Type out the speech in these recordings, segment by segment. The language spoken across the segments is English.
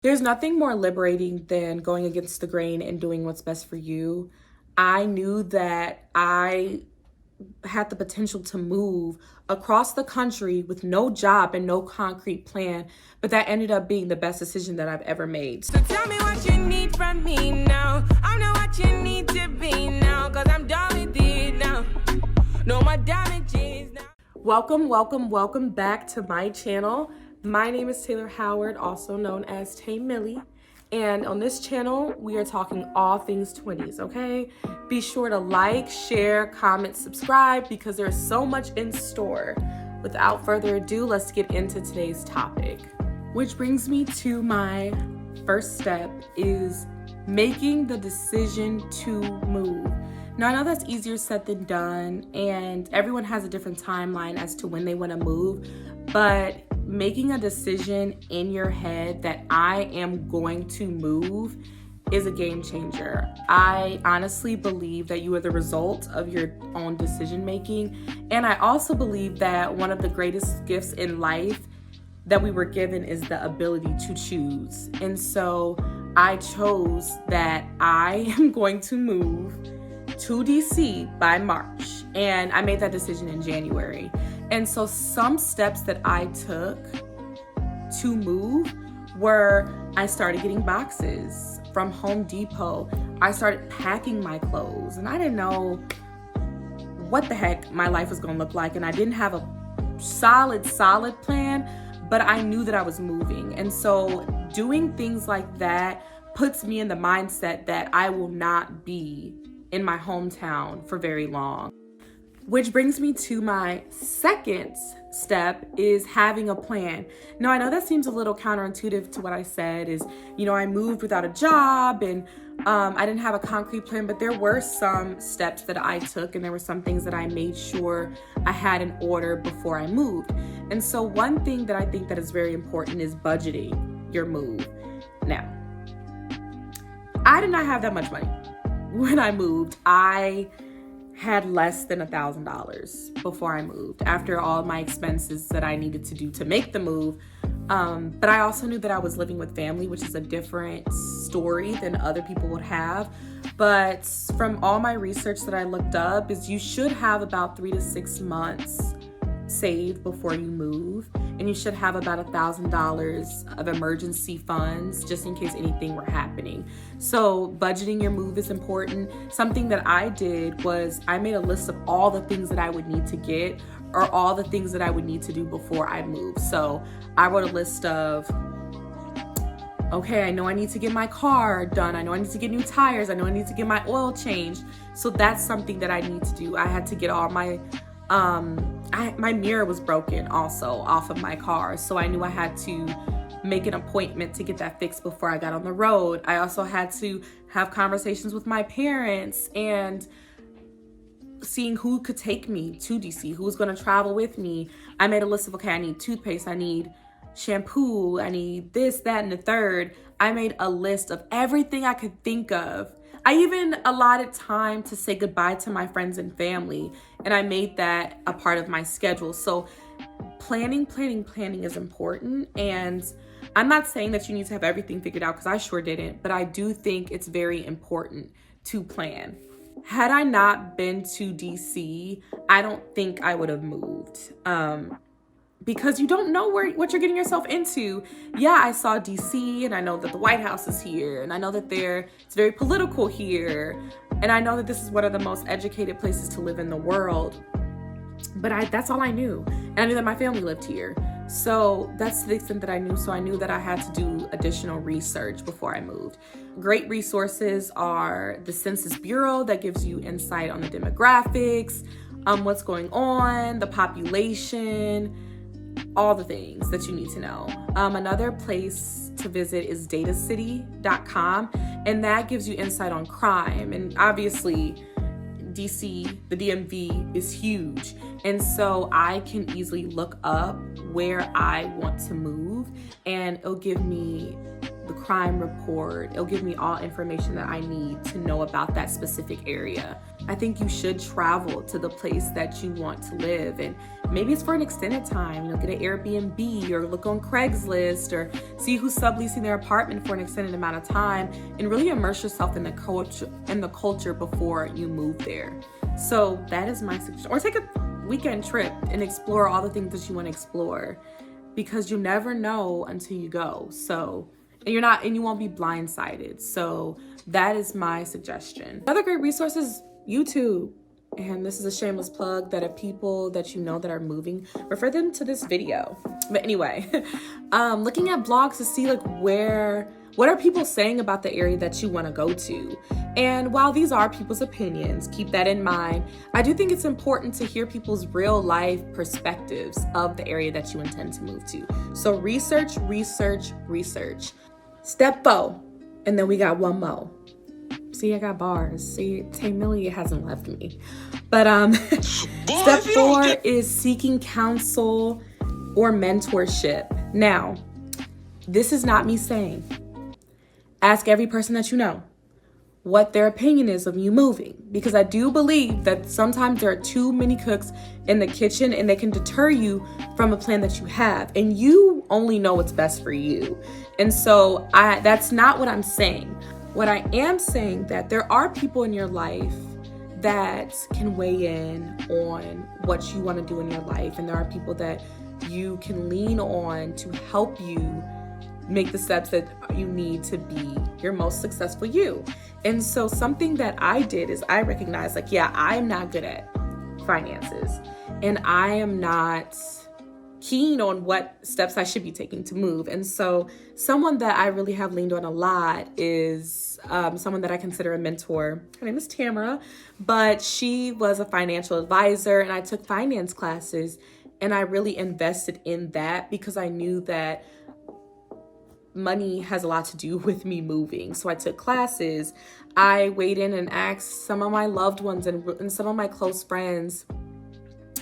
There's nothing more liberating than going against the grain and doing what's best for you. I knew that I had the potential to move across the country with no job and no concrete plan, but that ended up being the best decision that I've ever made. So tell me what you need from me now. I'm not what you need to be now, cause I'm done with it now. No more damages now. Welcome back to my channel. My name is Taylor Howard, also known as Tay Millie. And on this channel, we are talking all things 20s, okay? Be sure to like, share, comment, subscribe, because there's so much in store. Without further ado, let's get into today's topic. Which brings me to my first step, is making the decision to move. Now, I know that's easier said than done, and everyone has a different timeline as to when they want to move, but making a decision in your head that I am going to move is a game changer. I honestly believe that you are the result of your own decision making, and I also believe that one of the greatest gifts in life that we were given is the ability to choose. And so I chose that I am going to move to DC by March, and I made that decision in January. And so some steps that I took to move were, I started getting boxes from Home Depot. I started packing my clothes, and I didn't know what the heck my life was gonna look like, and I didn't have a solid plan, but I knew that I was moving. And so doing things like that puts me in the mindset that I will not be in my hometown for very long. Which brings me to my second step, is having a plan. Now, I know that seems a little counterintuitive to what I said, is, I moved without a job and I didn't have a concrete plan, but there were some steps that I took, and there were some things that I made sure I had in order before I moved. And so one thing that I think that is very important is budgeting your move. Now, I did not have that much money when I moved. I had less than $1,000 before I moved, after all my expenses that I needed to do to make the move. But I also knew that I was living with family, which is a different story than other people would have. But from all my research that I looked up, is you should have about 3 to 6 months saved before you move, and you should have about $1,000 of emergency funds just in case anything were happening. So budgeting your move is important. Something that I did was I made a list of all the things that I would need to get, or all the things that I would need to do before I move. So I wrote a list of, okay, I know I need to get my car done. I know I need to get new tires. I know I need to get my oil changed. So that's something that I need to do. I had to get all my my mirror was broken also off of my car, so I knew I had to make an appointment to get that fixed before I got on the road. I also had to have conversations with my parents and seeing who could take me to DC, who was going to travel with me. I made a list of, okay, I need toothpaste, I need shampoo, I need this, that, and the third. I made a list of everything I could think of. I even allotted time to say goodbye to my friends and family, and I made that a part of my schedule. So planning is important, and I'm not saying that you need to have everything figured out, because I sure didn't, but I do think it's very important to plan. Had I not been to DC, I don't think I would have moved. Because you don't know what you're getting yourself into. Yeah, I saw DC, and I know that the White House is here, and I know that it's very political here, and I know that this is one of the most educated places to live in the world. But that's all I knew. And I knew that my family lived here. So that's the extent that I knew. So I knew that I had to do additional research before I moved. Great resources are the Census Bureau, that gives you insight on the demographics, what's going on, the population, all the things that you need to know. Another place to visit is datacity.com, and that gives you insight on crime. And obviously, DC, the DMV, is huge. And so I can easily look up where I want to move, and it'll give me the crime report. It'll give me all information that I need to know about that specific area. I think you should travel to the place that you want to live, and maybe it's for an extended time. Get an Airbnb or look on Craigslist or see who's subleasing their apartment for an extended amount of time, and really immerse yourself in the culture before you move there. So that is my suggestion. Or take a weekend trip and explore all the things that you want to explore, because you never know until you go. So, and you won't be blindsided. So that is my suggestion. Another great resource is YouTube. And this is a shameless plug that if people that you know that are moving, refer them to this video. But anyway, looking at blogs to see like what are people saying about the area that you want to go to. And while these are people's opinions, keep that in mind. I do think it's important to hear people's real life perspectives of the area that you intend to move to. So research. Step 4, and then we got one more. See, I got bars. See, Tay Millie hasn't left me. But step 4 is seeking counsel or mentorship. Now, this is not me saying, ask every person that you know what their opinion is of you moving, because I do believe that sometimes there are too many cooks in the kitchen and they can deter you from a plan that you have, and you only know what's best for you. And so that's not what I'm saying. What I am saying that there are people in your life that can weigh in on what you want to do in your life, and there are people that you can lean on to help you make the steps that you need to be your most successful you. And so something that I did is I recognized like, yeah, I am not good at finances, and I am not keen on what steps I should be taking to move. And so someone that I really have leaned on a lot is someone that I consider a mentor. Her name is Tamara, but she was a financial advisor, and I took finance classes, and I really invested in that because I knew that money has a lot to do with me moving. So I took classes. I weighed in and asked some of my loved ones and some of my close friends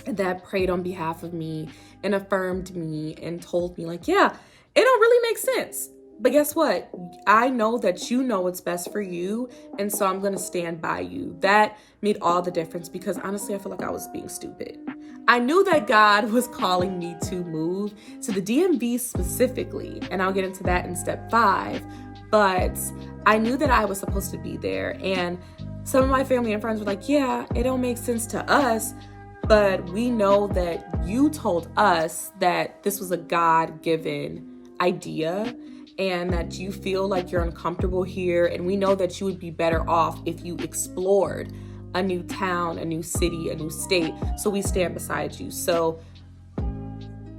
that prayed on behalf of me and affirmed me and told me like, yeah, it don't really make sense. But guess what? I know that you know what's best for you. And so I'm going to stand by you. That made all the difference, because honestly, I feel like I was being stupid. I knew that God was calling me to move to the DMV specifically, and I'll get into that in step 5, but I knew that I was supposed to be there. And some of my family and friends were like, yeah, it don't make sense to us, but we know that you told us that this was a God-given idea and that you feel like you're uncomfortable here, and we know that you would be better off if you explored a new town, a new city, a new state. So we stand beside you. So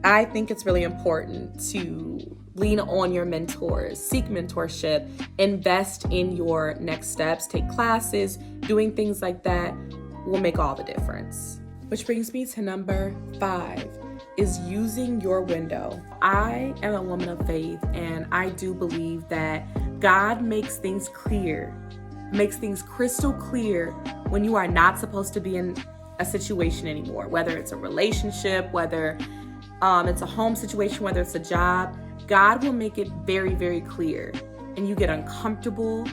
I think it's really important to lean on your mentors, seek mentorship, invest in your next steps, take classes. Doing things like that will make all the difference. Which brings me to number 5, is using your window. I am a woman of faith, and I do believe that God makes things clear, makes things crystal clear when you are not supposed to be in a situation anymore, whether it's a relationship, whether it's a home situation, whether it's a job. God will make it very, very clear, and you get uncomfortable,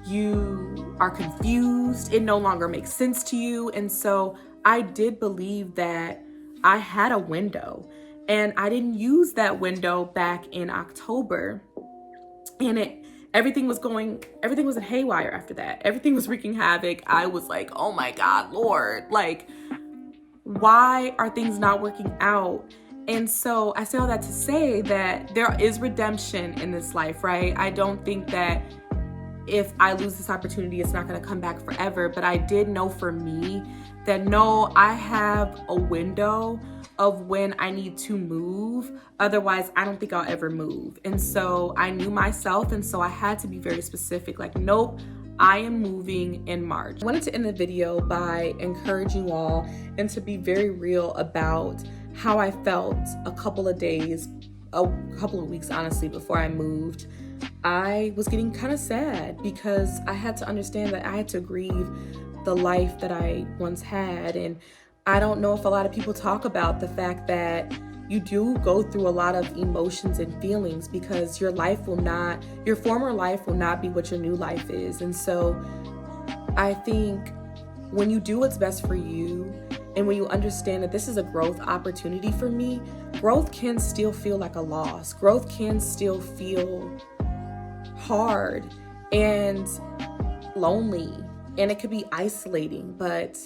you are confused, it no longer makes sense to you. And so I did believe that I had a window, and I didn't use that window back in October, and everything was in haywire after that. Everything was wreaking havoc. I was like, oh my God, Lord, like, why are things not working out? And so I say all that to say that there is redemption in this life, right? I don't think that if I lose this opportunity, it's not going to come back forever. But I did know for me that no, I have a window of when I need to move. Otherwise, I don't think I'll ever move. And so I knew myself. And so I had to be very specific, like, nope, I am moving in March. I wanted to end the video by encouraging you all and to be very real about how I felt a couple of weeks, honestly, before I moved. I was getting kind of sad because I had to understand that I had to grieve the life that I once had. And I don't know if a lot of people talk about the fact that you do go through a lot of emotions and feelings, because your former life will not be what your new life is. And so I think when you do what's best for you, and when you understand that this is a growth opportunity for me, growth can still feel like a loss. Growth can still feel hard and lonely, and it could be isolating, but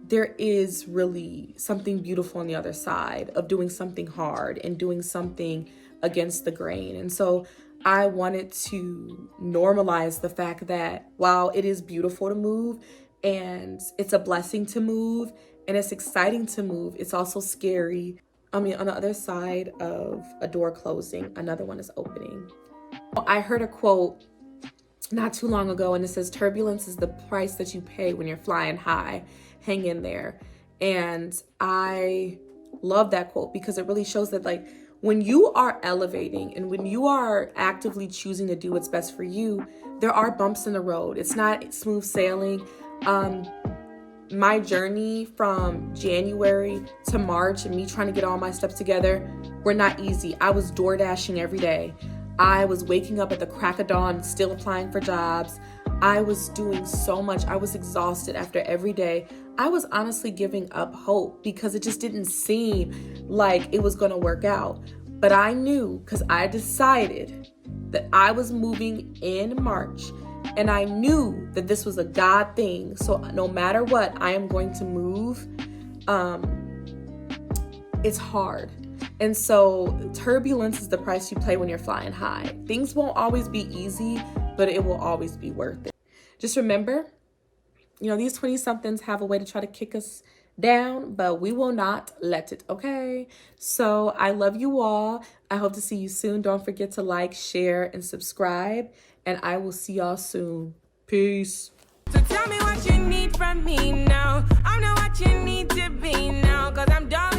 there is really something beautiful on the other side of doing something hard and doing something against the grain. And so I wanted to normalize the fact that while it is beautiful to move, and it's a blessing to move, and it's exciting to move, it's also scary. I mean, on the other side of a door closing, another one is opening. I heard a quote not too long ago, and it says, turbulence is the price that you pay when you're flying high. Hang in there. And I love that quote, because it really shows that, like, when you are elevating and when you are actively choosing to do what's best for you, there are bumps in the road. It's not smooth sailing. My journey from January to March and me trying to get all my steps together were not easy. I was door dashing every day. I was waking up at the crack of dawn, still applying for jobs. I was doing so much. I was exhausted after every day. I was honestly giving up hope, because it just didn't seem like it was going to work out. But I knew, because I decided that I was moving in March, and I knew that this was a God thing. So no matter what, I am going to move. It's hard. And so turbulence is the price you pay when you're flying high. Things won't always be easy, but it will always be worth it. Just remember, these 20-somethings have a way to try to kick us down, but we will not let it, okay? So I love you all. I hope to see you soon. Don't forget to like, share, and subscribe, and I will see y'all soon. Peace. So tell me what you need from me now. I know what you need to be now, 'cause I'm done.